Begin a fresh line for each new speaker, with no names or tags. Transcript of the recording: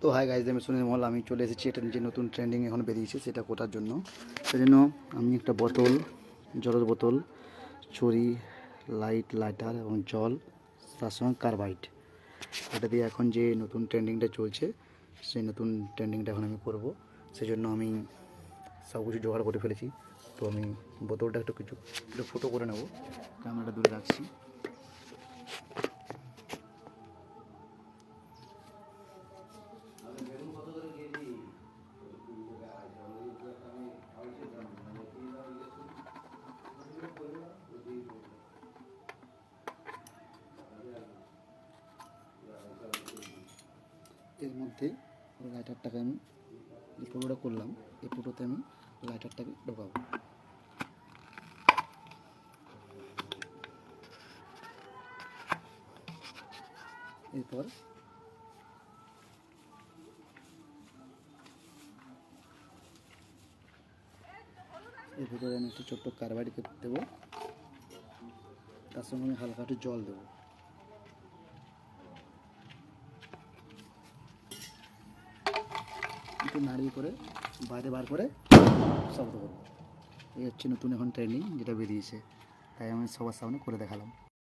তো hi guys, আমি সুনীল মহল। আমি চলে এসেছি এটা যে নতুন ট্রেন্ডিং এখন বেরিয়েছে সেটা কোটার জন্য। সেজন্য আমি একটা বোতল, জলের বোতল, ছুরি, লাইটার এবং জল, তার সঙ্গে কার্বাইড, এটা দিয়ে এখন যে নতুন ট্রেন্ডিংটা চলছে সেই নতুন ট্রেন্ডিংটা এখন আমি করব। সেজন্য আমি সব কিছু জোগাড় করে ফেলেছি। তো আমি বোতলটা একটু ফটো করে নেব, ক্যামেরাটা দূরে রাখছি। এর মধ্যে লাইটারটাকে আমি যে ফুটোটা করলাম, এই ফুটোতে আমি লাইটারটাকে ঢোকাবো। এরপর এর ভিতরে আমি একটু ছোট্ট কার্বাইড দেবো, তার সঙ্গে আমি হালকা একটু জল দেবো। একটু নাড়িয়ে করে বাইরে বার করে শব্দ করবো। এই হচ্ছে নতুন এখন ট্রেনিং যেটা বেরিয়েছে, তাই আমি সবার সামনে করে দেখালাম।